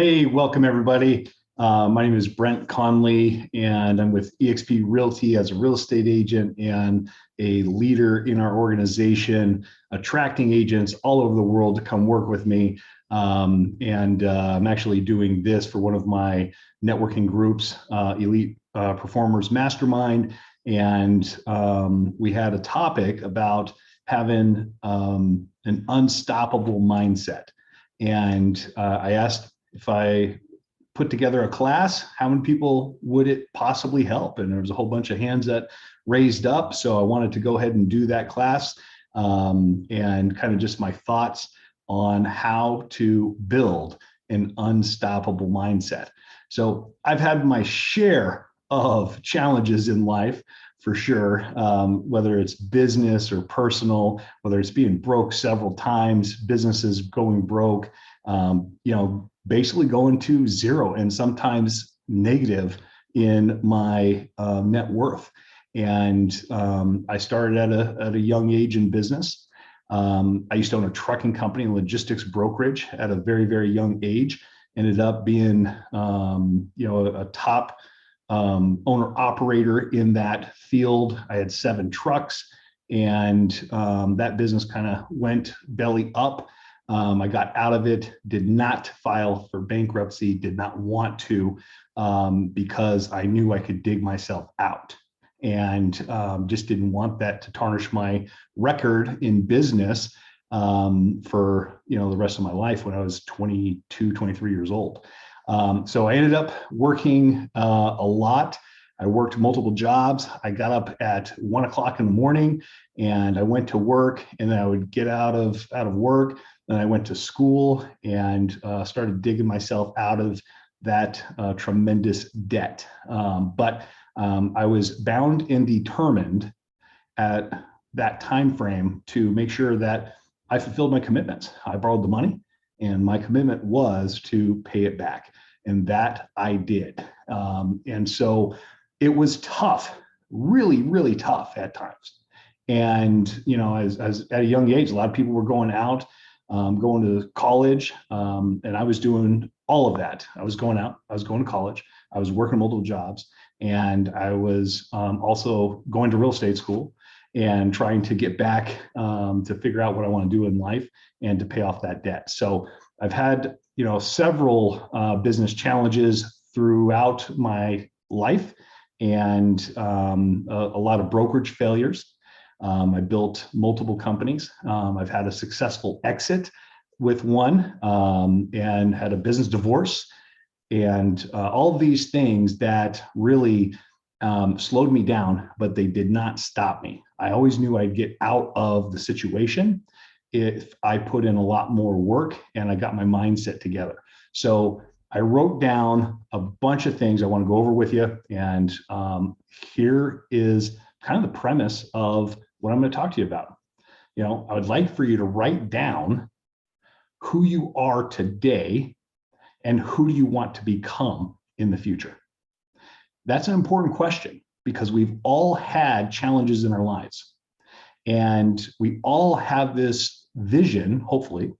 Hey, welcome everybody. My name is Brent Conley, and I'm with eXp Realty as a real estate agent and a leader in our organization, attracting agents all over the world to come work with me. I'm actually doing this for one of my networking groups, Elite Performers Mastermind. And we had a topic about having an unstoppable mindset. And I asked, if I put together a class, how many people would it possibly help? And there was a whole bunch of hands that raised up. So I wanted to go ahead and do that class and kind of just my thoughts on how to build an unstoppable mindset. So I've had my share of challenges in life for sure, whether it's business or personal, whether it's being broke several times, businesses going broke, basically going to zero and sometimes negative in my net worth. And I started at a young age in business. I used to own a trucking company, logistics brokerage at a very, very young age. Ended up being, a top owner operator in that field. I had 7 trucks, and that business kind of went belly up. I got out of it, did not file for bankruptcy, did not want to, because I knew I could dig myself out, and just didn't want that to tarnish my record in business for the rest of my life when I was 22, 23 years old. So I ended up working a lot. I worked multiple jobs. I got up at 1 o'clock in the morning and I went to work, and then I would get out of work. Then I went to school and started digging myself out of that tremendous debt. But I was bound and determined at that time frame to make sure that I fulfilled my commitments. I borrowed the money, and my commitment was to pay it back. And that I did. And so it was tough, really, really tough at times. And, as at a young age, a lot of people were going out, going to college. And I was doing all of that. I was going out, I was going to college, I was working multiple jobs, and I was also going to real estate school and trying to get back to figure out what I want to do in life and to pay off that debt. So I've had, several business challenges throughout my life, and a lot of brokerage failures. I built multiple companies. I've had a successful exit with one, and had a business divorce, and all of these things that really slowed me down, but they did not stop me. I always knew I'd get out of the situation if I put in a lot more work and I got my mindset together. So I wrote down a bunch of things I want to go over with you. And here is kind of the premise of what I'm going to talk to you about. I would like for you to write down who you are today and who do you want to become in the future. That's an important question because we've all had challenges in our lives. And we all have this vision, hopefully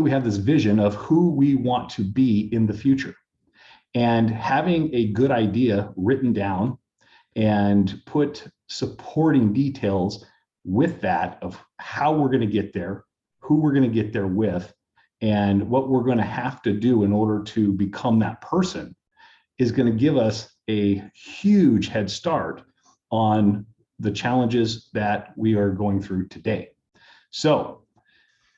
we have this vision of who we want to be in the future. And having a good idea written down and put supporting details with that of how we're going to get there, who we're going to get there with, and what we're going to have to do in order to become that person is going to give us a huge head start on the challenges that we are going through today. So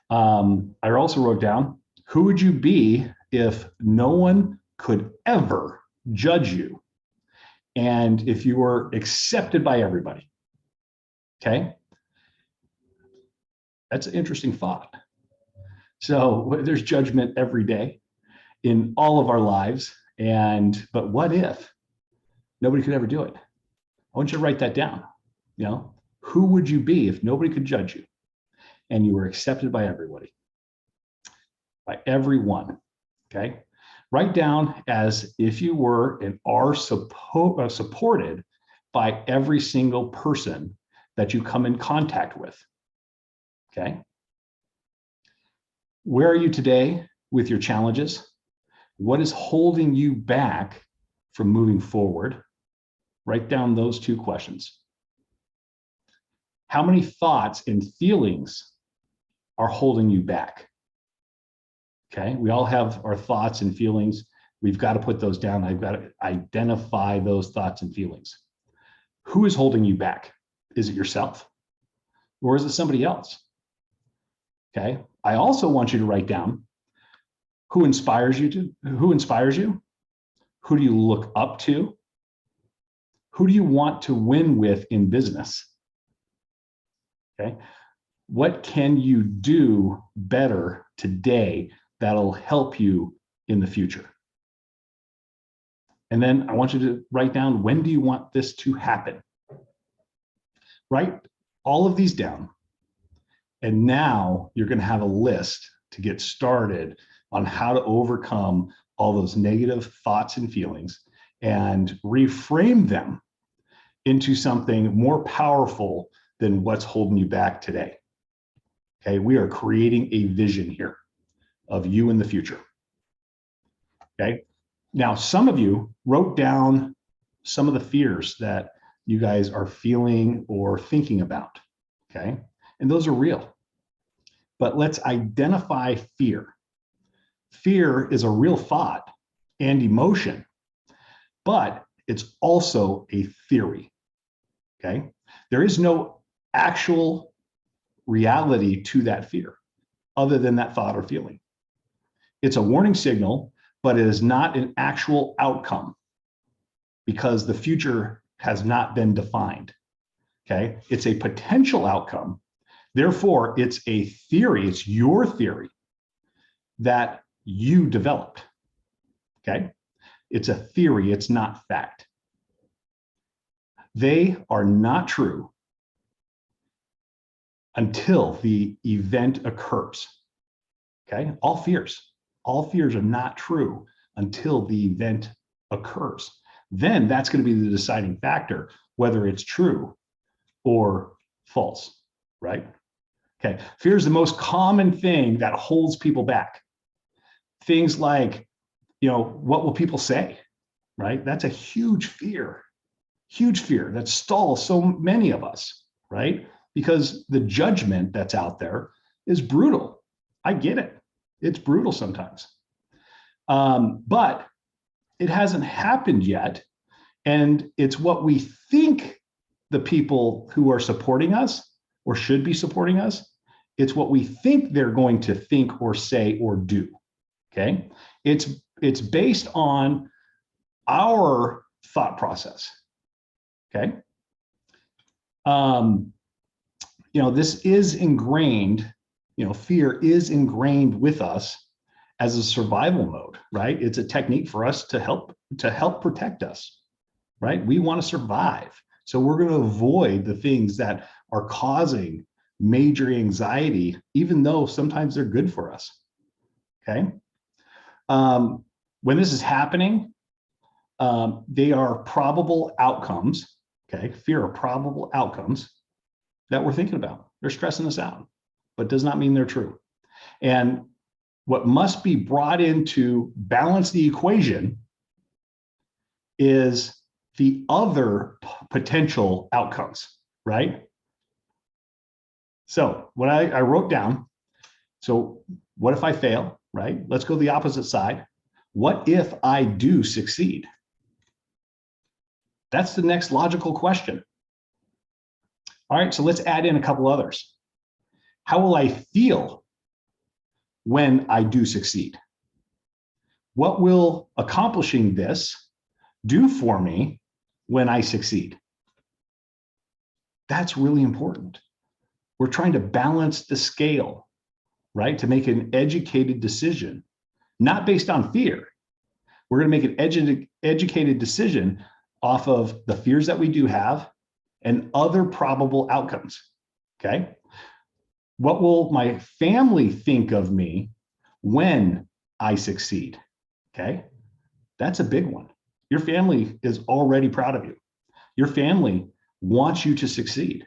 I also wrote down, who would you be if no one could ever judge you and if you were accepted by everybody? Okay. That's an interesting thought. So there's judgment every day in all of our lives. But what if nobody could ever do it? I want you to write that down. Who would you be if nobody could judge you and you were accepted by everybody, by everyone? Okay. Write down as if you were and are supported by every single person that you come in contact with. Okay. Where are you today with your challenges? What is holding you back from moving forward? Write down those two questions. How many thoughts and feelings are holding you back? Okay, we all have our thoughts and feelings. We've got to put those down. I've got to identify those thoughts and feelings. Who is holding you back? Is it yourself? Or is it somebody else? Okay, I also want you to write down who inspires you. Who do you look up to? Who do you want to win with in business? Okay, what can you do better today that'll help you in the future? And then I want you to write down, when do you want this to happen? Write all of these down. And now you're going to have a list to get started on how to overcome all those negative thoughts and feelings and reframe them into something more powerful than what's holding you back today. Okay, we are creating a vision here of you in the future. Okay, now some of you wrote down some of the fears that you guys are feeling or thinking about. Okay, and those are real. But let's identify fear. Fear is a real thought and emotion, but it's also a theory. Okay, there is no actual reality to that fear other than that thought or feeling. It's a warning signal, but it is not an actual outcome because the future has not been defined. Okay, it's a potential outcome. Therefore, it's a theory, it's your theory that you developed. Okay, it's a theory, it's not fact. They are not true until the event occurs. Okay, all fears are not true until the event occurs. Then that's going to be the deciding factor, whether it's true or false, right? Okay, fear is the most common thing that holds people back. Things like, what will people say, right? That's a huge fear that stalls so many of us, right? Because the judgment that's out there is brutal. I get it. It's brutal sometimes. But it hasn't happened yet. And it's what we think the people who are supporting us or should be supporting us, it's what we think they're going to think or say or do. Okay. It's based on our thought process. Okay. This is ingrained, fear is ingrained with us as a survival mode, right? It's a technique for us to help protect us, right? We want to survive. So we're going to avoid the things that are causing major anxiety, even though sometimes they're good for us. Okay. When this is happening, they are probable outcomes. Okay. Fear are probable outcomes that we're thinking about. They're stressing us out, but does not mean they're true. And what must be brought in to balance the equation is the other potential outcomes, right? So what I wrote down, so what if I fail, right? Let's go the opposite side. What if I do succeed? That's the next logical question. All right, so let's add in a couple others. How will I feel when I do succeed? What will accomplishing this do for me when I succeed? That's really important. We're trying to balance the scale, right? To make an educated decision, not based on fear. We're going to make an educated decision off of the fears that we do have and other probable outcomes. Okay. What will my family think of me when I succeed? Okay. That's a big one. Your family is already proud of you. Your family wants you to succeed.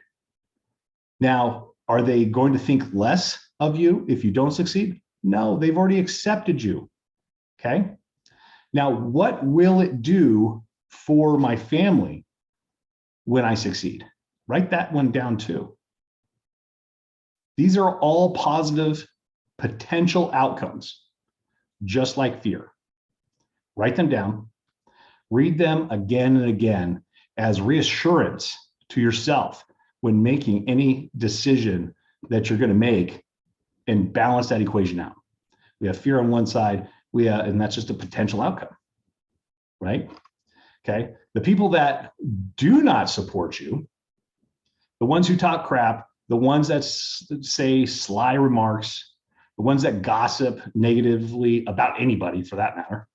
Now, are they going to think less of you if you don't succeed? No, they've already accepted you. Okay. Now, what will it do for my family when I succeed? Write that one down too. These are all positive potential outcomes, just like fear. Write them down, read them again and again as reassurance to yourself when making any decision that you're going to make, and balance that equation out. We have fear on one side, and that's just a potential outcome, right? Okay. The people that do not support you, the ones who talk crap, the ones that say sly remarks, the ones that gossip negatively about anybody for that matter,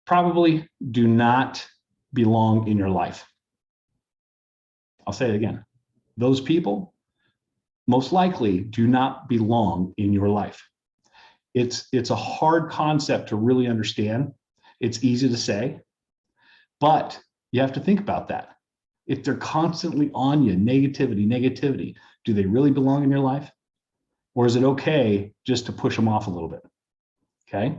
probably do not belong in your life. I'll say it again. Those people most likely do not belong in your life. It's a hard concept to really understand. It's easy to say, but you have to think about that. If they're constantly on you, negativity, do they really belong in your life? Or is it okay just to push them off a little bit? Okay.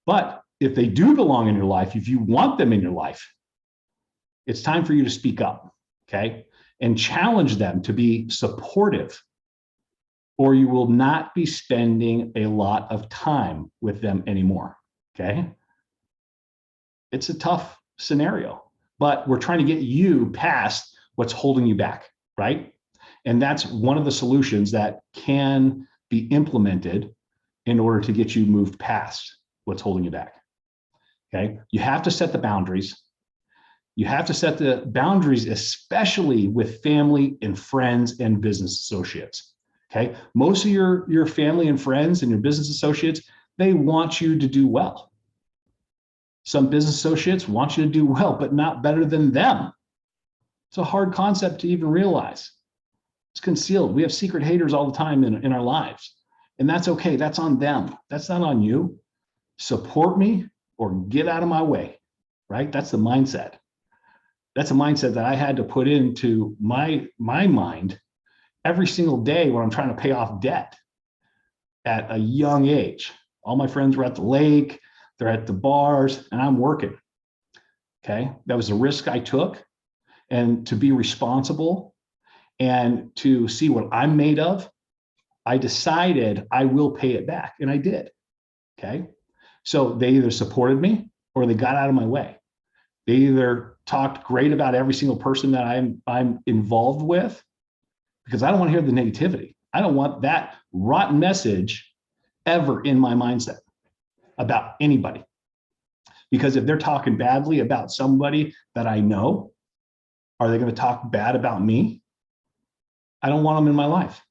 But if they do belong in your life, if you want them in your life, it's time for you to speak up, okay? And challenge them to be supportive, or you will not be spending a lot of time with them anymore, okay? It's a tough scenario, but we're trying to get you past what's holding you back, right? And that's one of the solutions that can be implemented in order to get you moved past what's holding you back, okay? You have to set the boundaries. You have to set the boundaries, especially with family and friends and business associates, okay? Most of your family and friends and your business associates, they want you to do well. Some business associates want you to do well, but not better than them. It's a hard concept to even realize. It's concealed. We have secret haters all the time in our lives, and that's okay. That's on them. That's not on you. Support me or get out of my way, right? That's the mindset. That's a mindset that I had to put into my mind every single day when I'm trying to pay off debt at a young age. All my friends were at the lake, they're at the bars, and I'm working. Okay, that was a risk I took, and to be responsible and to see what I'm made of, I decided I will pay it back, and I did. Okay, so they either supported me or they got out of my way. They either talked great about every single person that I'm involved with, because I don't want to hear the negativity. I don't want that rotten message ever in my mindset about anybody. Because if they're talking badly about somebody that I know, are they going to talk bad about me? I don't want them in my life.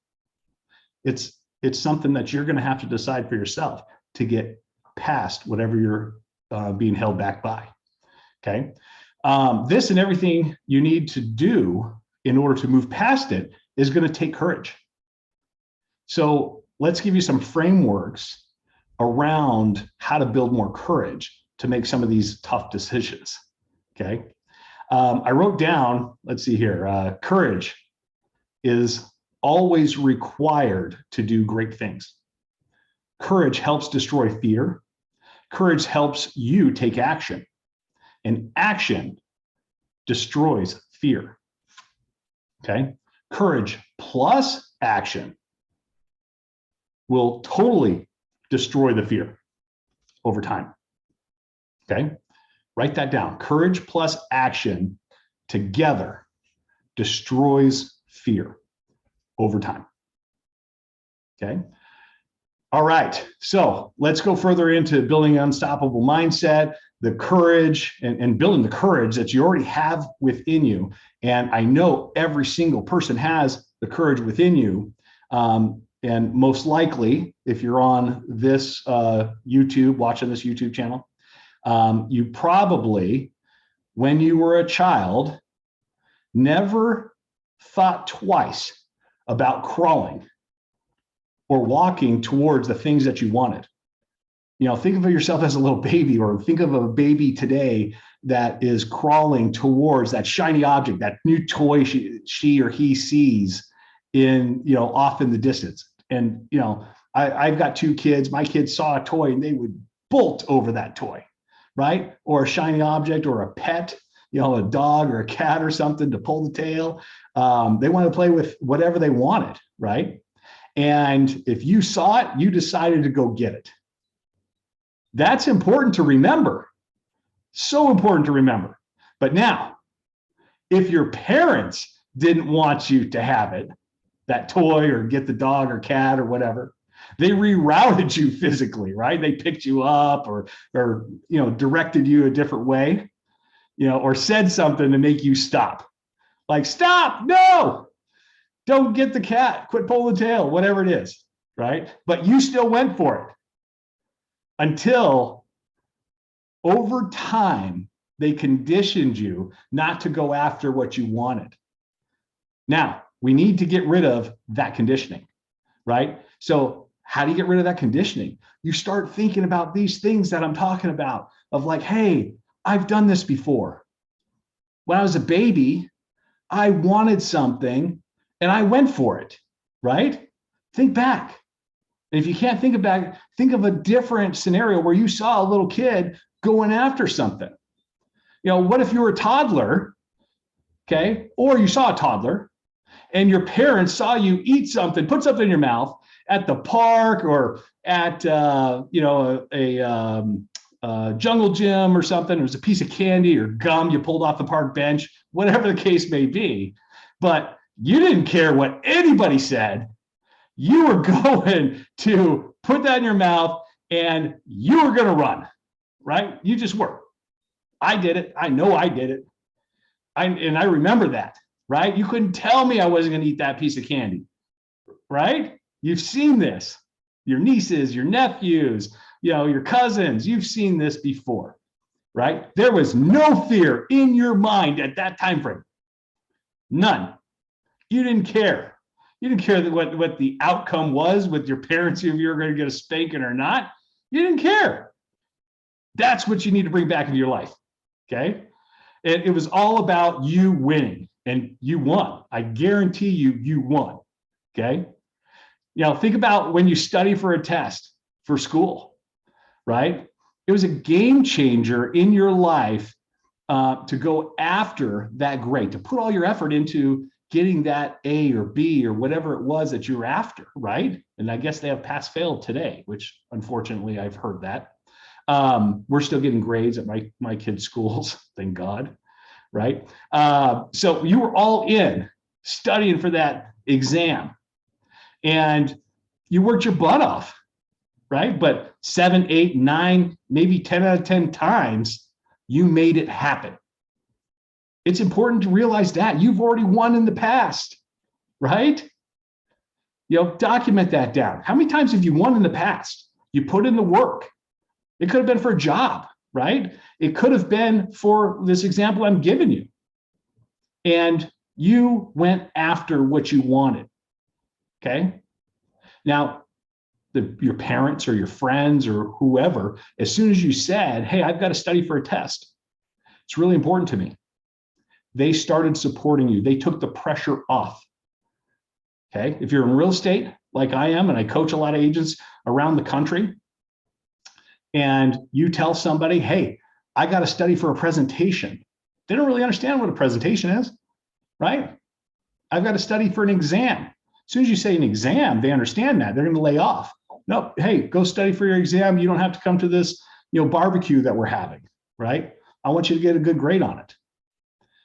It's something that you're going to have to decide for yourself to get past whatever you're being held back by. Okay. This and everything you need to do in order to move past it is going to take courage. So let's give you some frameworks around how to build more courage to make some of these tough decisions. Okay. I wrote down, let's see here, courage is always required to do great things. Courage helps destroy fear. Courage helps you take action. And action destroys fear. Okay. Courage plus action will totally destroy the fear over time. Okay. Write that down. Courage plus action together destroys fear over time. Okay. All right. So let's go further into building an unstoppable mindset, the courage and building the courage that you already have within you. And I know every single person has the courage within you. And most likely, if you're on this YouTube, watching this YouTube channel, you probably, when you were a child, never thought twice about crawling or walking towards the things that you wanted. You know, think of yourself as a little baby, or think of a baby today that is crawling towards that shiny object, that new toy she or he sees in, you know, off in the distance. And, you know, I've got two kids. My kids saw a toy and they would bolt over that toy, right? Or a shiny object or a pet, a dog or a cat or something to pull the tail. They want to play with whatever they wanted, right? And if you saw it, you decided to go get it. That's important to remember. So important to remember. But now, if your parents didn't want you to have it, that toy or get the dog or cat or whatever, they rerouted you physically, right? They picked you up or directed you a different way, or said something to make you stop. Like, stop, no, don't get the cat, quit pulling the tail, whatever it is, right? But you still went for it until over time, they conditioned you not to go after what you wanted. Now, we need to get rid of that conditioning, right? So how do you get rid of that conditioning? You start thinking about these things that I'm talking about of like, hey, I've done this before. When I was a baby, I wanted something and I went for it, right? Think back. And if you can't think back, think of a different scenario where you saw a little kid going after something. What if you were a toddler, okay? Or you saw a toddler and your parents saw you eat something, put something in your mouth at the park or at, a jungle gym or something. It was a piece of candy or gum you pulled off the park bench, whatever the case may be. But you didn't care what anybody said. You were going to put that in your mouth and you were going to run, right? You just were. I did it. I know I did it. And I remember that, right? You couldn't tell me I wasn't going to eat that piece of candy, right? You've seen this. Your nieces, your nephews, your cousins, you've seen this before, right? There was no fear in your mind at that time frame. None. You didn't care. You didn't care what the outcome was with your parents, if you were going to get a spanking or not. You didn't care. That's what you need to bring back into your life. Okay. It was all about you winning, and you won. I guarantee you won. Okay. Think about when you study for a test for school, right? It was a game changer in your life to go after that grade, to put all your effort into getting that A or B or whatever it was that you were after, right? And I guess they have pass fail today, which unfortunately I've heard that. We're still getting grades at my kids' schools, thank God, right? So you were all in studying for that exam and you worked your butt off, right? But 7, 8, 9, maybe 10 out of 10 times, you made it happen. It's important to realize that you've already won in the past, right? Document that down. How many times have you won in the past? You put in the work. It could have been for a job, right? It could have been for this example I'm giving you. And you went after what you wanted, okay? Now, your parents or your friends or whoever, as soon as you said, hey, I've got to study for a test, it's really important to me, they started supporting you. They took the pressure off, okay? If you're in real estate, like I am, and I coach a lot of agents around the country, and you tell somebody, hey, I got to study for a presentation. They don't really understand what a presentation is, right? I've got to study for an exam. As soon as you say an exam, they understand that. They're going to lay off. No, hey, go study for your exam. You don't have to come to this, barbecue that we're having, right? I want you to get a good grade on it.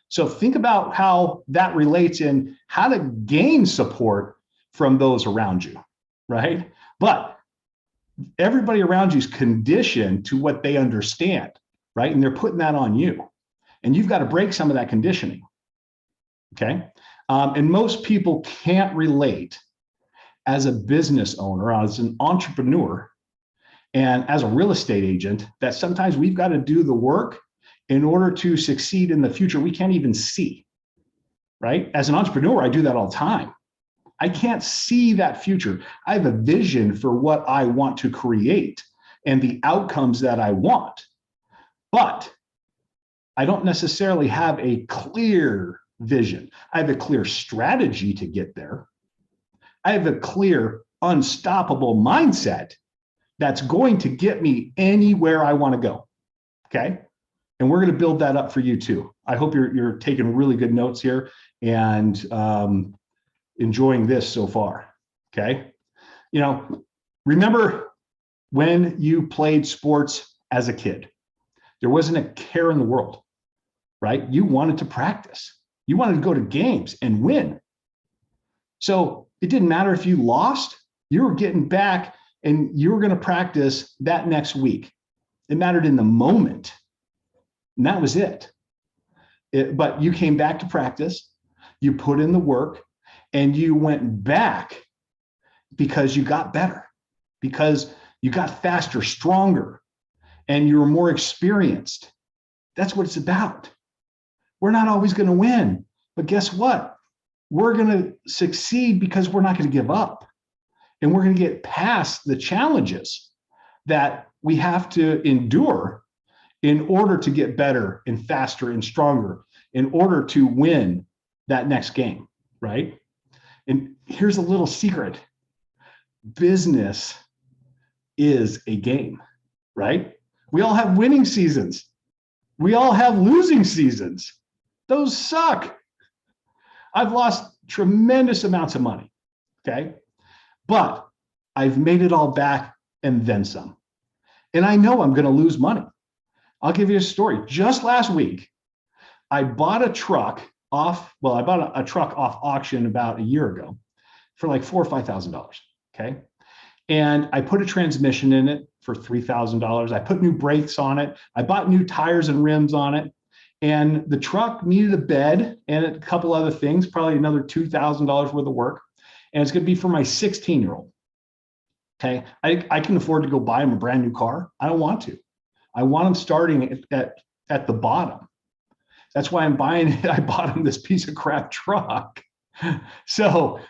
So think about how that relates in how to gain support from those around you, right? But everybody around you is conditioned to what they understand, right? And they're putting that on you. And you've got to break some of that conditioning, okay? And most people can't relate as a business owner, as an entrepreneur, and as a real estate agent, that sometimes we've got to do the work in order to succeed in the future we can't even see, right? As an entrepreneur, I do that all the time. I can't see that future. I have a vision for what I want to create and the outcomes that I want, but I don't necessarily have a clear vision. I have a clear strategy to get there. I have a clear, unstoppable mindset that's going to get me anywhere I want to go. Okay. And we're going to build that up for you too. I hope you're taking really good notes here and enjoying this so far. Okay. Remember when you played sports as a kid, there wasn't a care in the world, right? You wanted to practice. You wanted to go to games and win. So it didn't matter if you lost, you were getting back and you were going to practice that next week. It mattered in the moment. And that was it. But you came back to practice, you put in the work, and you went back because you got better, because you got faster, stronger, and you were more experienced. That's what it's about. We're not always going to win, but guess what? We're going to succeed because we're not going to give up. And we're going to get past the challenges that we have to endure in order to get better and faster and stronger, in order to win that next game, right? And here's a little secret. Business is a game, right? We all have winning seasons. We all have losing seasons. Those suck. I've lost tremendous amounts of money, okay? But I've made it all back and then some. And I know I'm going to lose money. I'll give you a story. Just last week, I bought a truck off auction about a year ago for like $4,000 or $5,000, okay? And I put a transmission in it for $3,000. I put new brakes on it. I bought new tires and rims on it. And the truck needed a bed and a couple other things, probably another $2,000 worth of work. And it's going to be for my 16-year-old. Okay. I can afford to go buy him a brand new car. I don't want to. I want him starting at the bottom. That's why I'm buying it. I bought him this piece of crap truck. So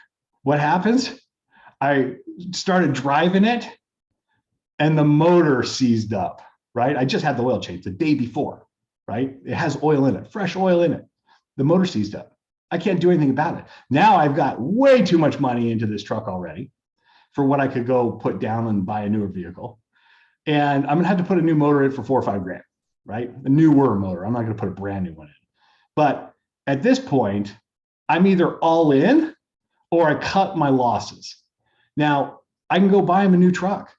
what happens? I started driving it and the motor seized up, right? I just had the oil change the day before, right? It has oil in it, fresh oil in it. The motor seized up. I can't do anything about it. Now I've got way too much money into this truck already for what I could go put down and buy a newer vehicle. And I'm gonna have to put a new motor in for $4 or $5 grand, right? A newer motor. I'm not gonna put a brand new one in. But at this point, I'm either all in or I cut my losses. Now, I can go buy him a new truck.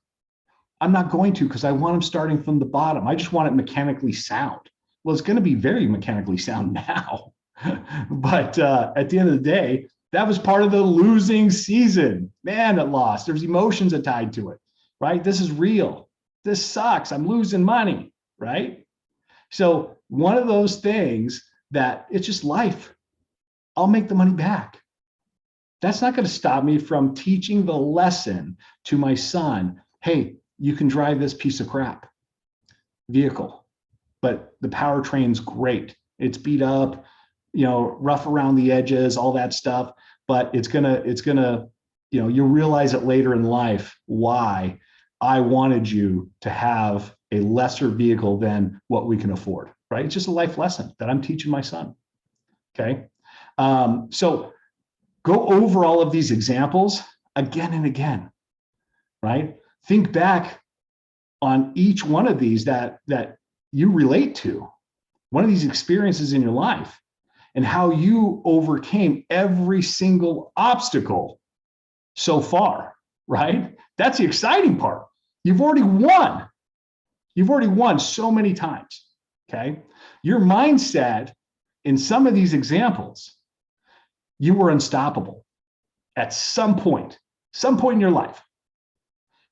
I'm not going to because I want him starting from the bottom. I just want it mechanically sound. Well, it's going to be very mechanically sound now. But at the end of the day, that was part of the losing season. Man, it lost. There's emotions tied to it, right? This is real. This sucks. I'm losing money, right? So one of those things that it's just life. I'll make the money back. That's not going to stop me from teaching the lesson to my son. Hey, you can drive this piece of crap vehicle, but the powertrain's great. It's beat up, rough around the edges, all that stuff. But it's gonna, you'll realize it later in life why I wanted you to have a lesser vehicle than what we can afford, right? It's just a life lesson that I'm teaching my son. Okay. So go over all of these examples again and again, right? Think back on each one of these that you relate to, one of these experiences in your life, and how you overcame every single obstacle so far, right? That's the exciting part. You've already won. You've already won so many times, okay? Your mindset in some of these examples, you were unstoppable at some point in your life.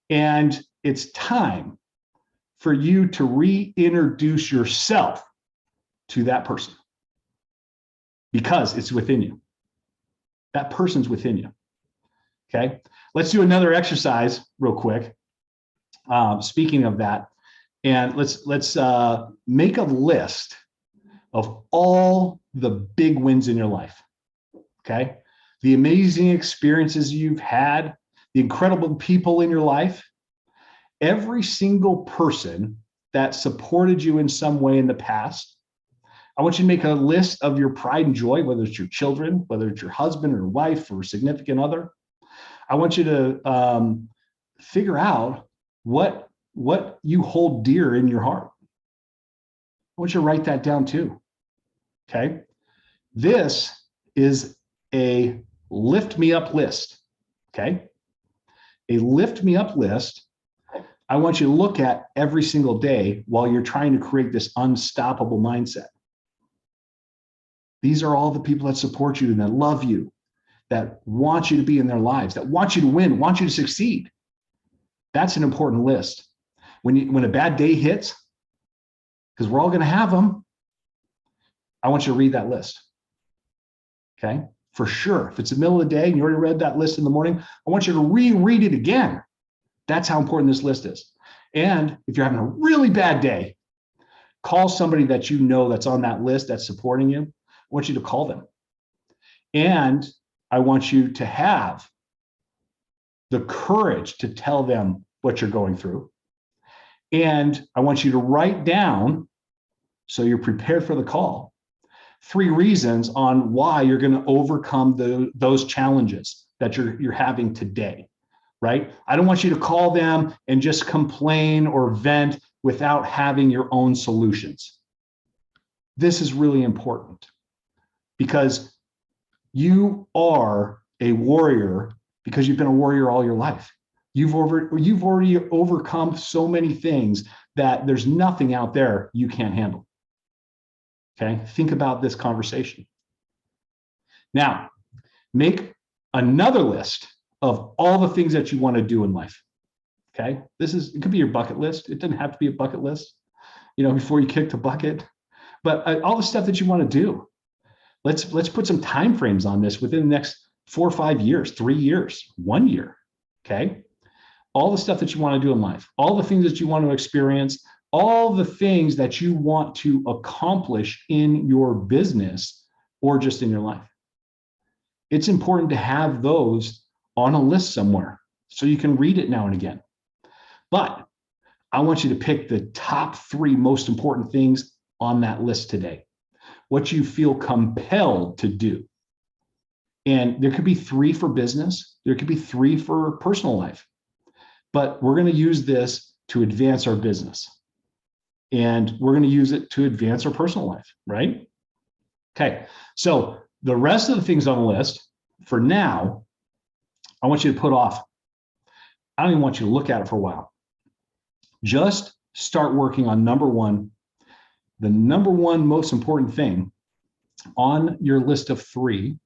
And it's time for you to reintroduce yourself to that person because it's within you. That person's within you. Okay. Let's do another exercise real quick. Speaking of that, and let's make a list of all the big wins in your life. Okay. The amazing experiences you've had, the incredible people in your life, every single person that supported you in some way in the past. I want you to make a list of your pride and joy, whether it's your children, whether it's your husband or wife or significant other. I want you to figure out what you hold dear in your heart. I want you to write that down too. Okay. This is a lift me up list. Okay. A lift me up list. I want you to look at every single day while you're trying to create this unstoppable mindset. These are all the people that support you and that love you, that want you to be in their lives, that want you to win, want you to succeed. That's an important list. When a bad day hits, because we're all going to have them, I want you to read that list. Okay? For sure. If it's the middle of the day and you already read that list in the morning, I want you to reread it again. That's how important this list is. And if you're having a really bad day, call somebody that you know that's on that list that's supporting you. I want you to call them. And I want you to have the courage to tell them what you're going through. And I want you to write down, so you're prepared for the call, 3 reasons on why you're going to overcome those challenges that you're having today, right? I don't want you to call them and just complain or vent without having your own solutions. This is really important because you are a warrior because you've been a warrior all your life. You've already overcome so many things that there's nothing out there you can't handle. Okay, think about this conversation. Now, make another list of all the things that you want to do in life. Okay, it could be your bucket list. It doesn't have to be a bucket list, before you kick the bucket, but all the stuff that you want to do. Let's put some time frames on this within the next 4 or 5 years, 3 years, 1 year. Okay, all the stuff that you want to do in life, all the things that you want to experience, all the things that you want to accomplish in your business or just in your life. It's important to have those on a list somewhere so you can read it now and again. But I want you to pick the top 3 most important things on that list today, what you feel compelled to do. And there could be 3 for business. There could be 3 for personal life. But we're going to use this to advance our business. And we're going to use it to advance our personal life, right? Okay, so the rest of the things on the list, for now, I want you to put off. I don't even want you to look at it for a while. Just start working on number 1, the number 1 most important thing on your list of 3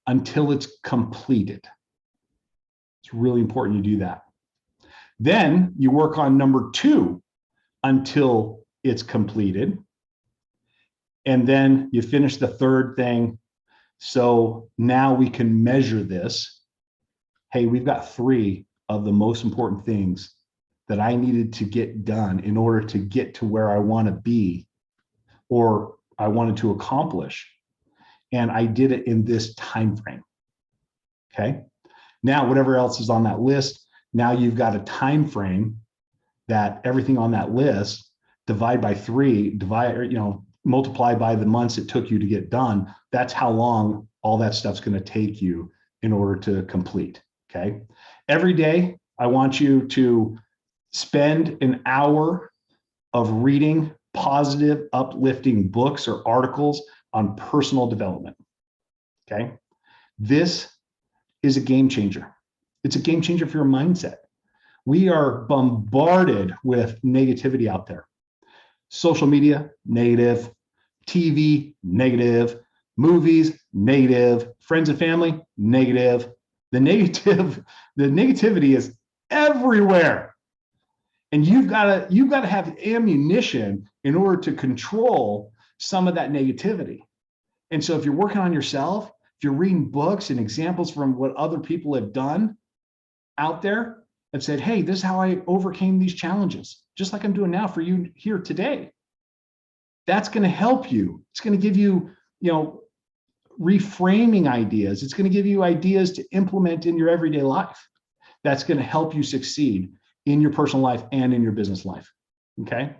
until it's completed. It's really important you do that. Then you work on number 2 until it's completed. And then you finish the 3rd thing. So now we can measure this. Hey, we've got 3 of the most important things that I needed to get done in order to get to where I want to be or I wanted to accomplish. And I did it in this time frame. Okay. Now, whatever else is on that list, now you've got a time frame that everything on that list, divide by 3, multiply by the months it took you to get done. That's how long all that stuff's going to take you in order to complete. Okay. Every day, I want you to spend an hour of reading positive, uplifting books or articles on personal development. Okay. This is a game changer. It's a game changer for your mindset. We are bombarded with negativity out there. Social media, negative. TV, negative. Movies, negative. Friends and family, negative. The negativity is everywhere. And you've got to have ammunition in order to control some of that negativity. And so if you're working on yourself, if you're reading books and examples from what other people have done out there, and said, hey, this is how I overcame these challenges, just like I'm doing now for you here today. That's going to help you. It's going to give you, reframing ideas. It's going to give you ideas to implement in your everyday life. That's going to help you succeed in your personal life and in your business life. Okay.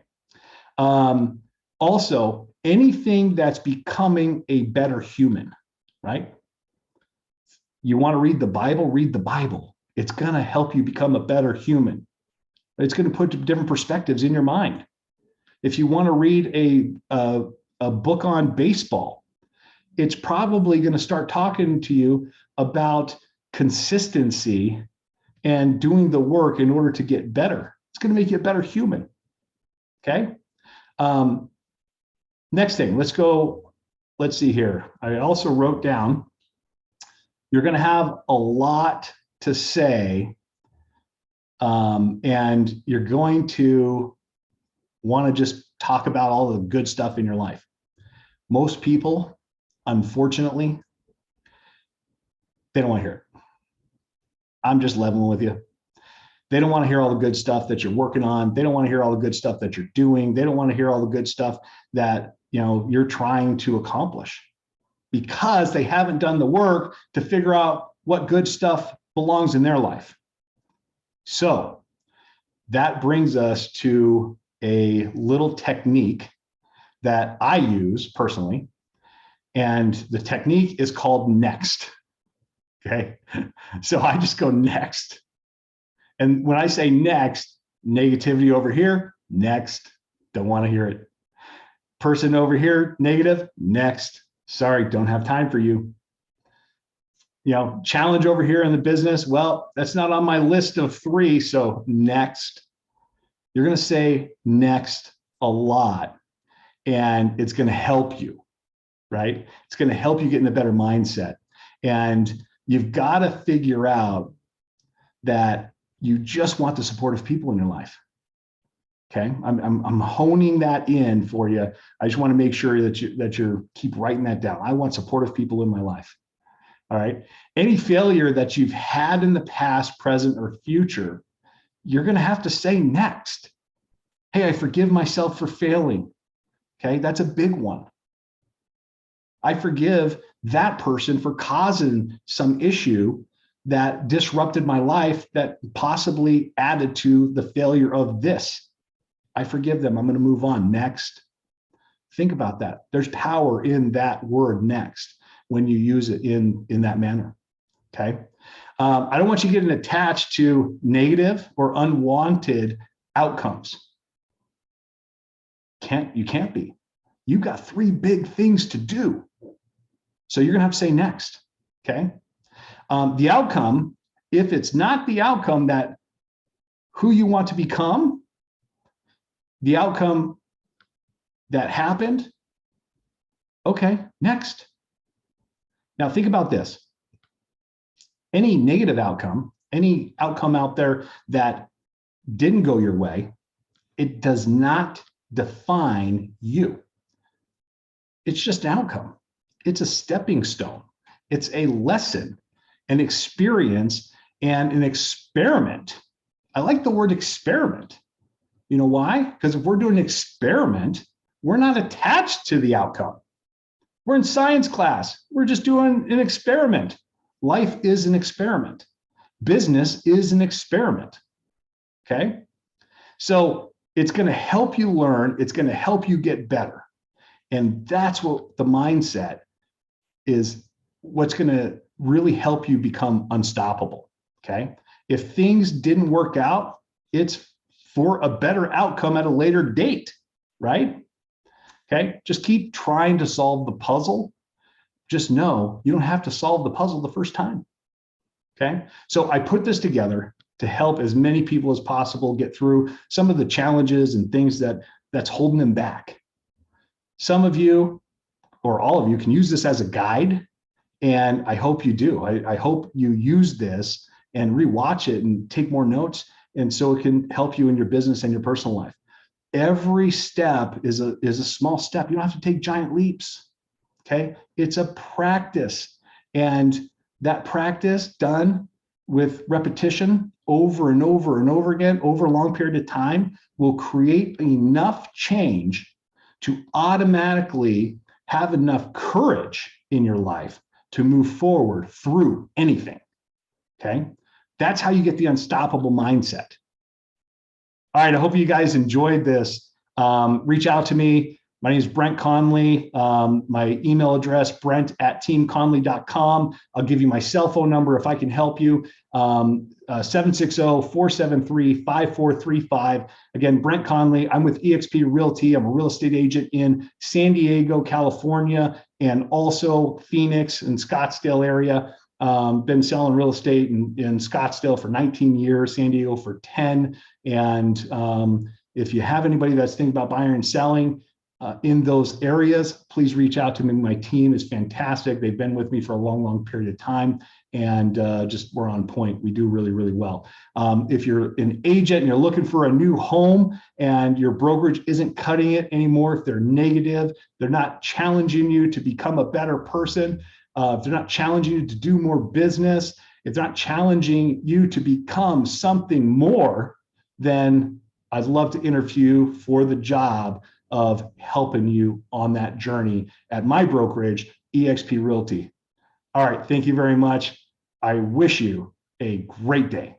Also, anything that's becoming a better human, right? You want to read the Bible? Read the Bible. It's going to help you become a better human. It's going to put different perspectives in your mind. If you want to read a book on baseball, it's probably going to start talking to you about consistency and doing the work in order to get better. It's going to make you a better human. Okay. Next thing, let's go. Let's see here. I also wrote down, you're going to have a lot to say, and you're going to want to just talk about all the good stuff in your life. Most people, unfortunately, they don't want to hear it. I'm just leveling with you. They don't want to hear all the good stuff that you're working on. They don't want to hear all the good stuff that you're doing. They don't want to hear all the good stuff that you're trying to accomplish, because they haven't done the work to figure out what good stuff belongs in their life. So that brings us to a little technique that I use personally. And the technique is called next. Okay. So I just go next. And when I say next, negativity over here, next, don't want to hear it. Person over here, negative, next, sorry, don't have time for you. Challenge over here in the business, well, that's not on my list of 3, so next. You're going to say next a lot, and it's going to help you, right? It's going to help you get in a better mindset. And you've got to figure out that you just want the support of people in your life. Okay, I'm honing that in for you. I just want to make sure that you keep writing that down. I want supportive people in my life. All right. Any failure that you've had in the past, present, or future, you're going to have to say next. Hey, I forgive myself for failing. Okay, that's a big one. I forgive that person for causing some issue that disrupted my life, that possibly added to the failure of this. I forgive them. I'm going to move on. Next. Think about that. There's power in that word next when you use it in that manner. Okay. I don't want you getting attached to negative or unwanted outcomes. You can't be. You've got 3 big things to do. So you're going to have to say next. Okay. The outcome, if it's not the outcome that who you want to become, the outcome that happened, okay, next. Now think about this. Any negative outcome, any outcome out there that didn't go your way, it does not define you. It's just an outcome. It's a stepping stone. It's a lesson, an experience, and an experiment. I like the word experiment. You know why? Because if we're doing an experiment, we're not attached to the outcome. We're in science class. We're just doing an experiment. Life is an experiment. Business is an experiment. Okay? So it's going to help you learn. It's going to help you get better. And that's what the mindset is, what's going to really help you become unstoppable. Okay? If things didn't work out, it's for a better outcome at a later date, right? Okay, just keep trying to solve the puzzle. Just know you don't have to solve the puzzle the first time. Okay, so I put this together to help as many people as possible get through some of the challenges and things that's holding them back. Some of you, or all of you, can use this as a guide, and I hope you do. I hope you use this and rewatch it and take more notes, and so it can help you in your business and your personal life. Every step is a small step. You don't have to take giant leaps. Okay, it's a practice, and that practice done with repetition over and over and over again over a long period of time will create enough change to automatically have enough courage in your life to move forward through anything. Okay, that's how you get the unstoppable mindset. All right, I hope you guys enjoyed this. Reach out to me. My name is Brent Conley. My email address, brent@teamconley.com. I'll give you my cell phone number if I can help you. 760-473-5435. Again, Brent Conley. I'm with eXp Realty. I'm a real estate agent in San Diego, California, and also Phoenix and Scottsdale area. Been selling real estate in Scottsdale for 19 years, San Diego for 10. And if you have anybody that's thinking about buying and selling in those areas, please reach out to me. My team is fantastic. They've been with me for a long, long period of time, and just we're on point. We do really, really well. If you're an agent and you're looking for a new home and your brokerage isn't cutting it anymore, if they're negative, they're not challenging you to become a better person, if they're not challenging you to do more business, if they're not challenging you to become something more, then I'd love to interview for the job of helping you on that journey at my brokerage, eXp Realty. All right, thank you very much. I wish you a great day.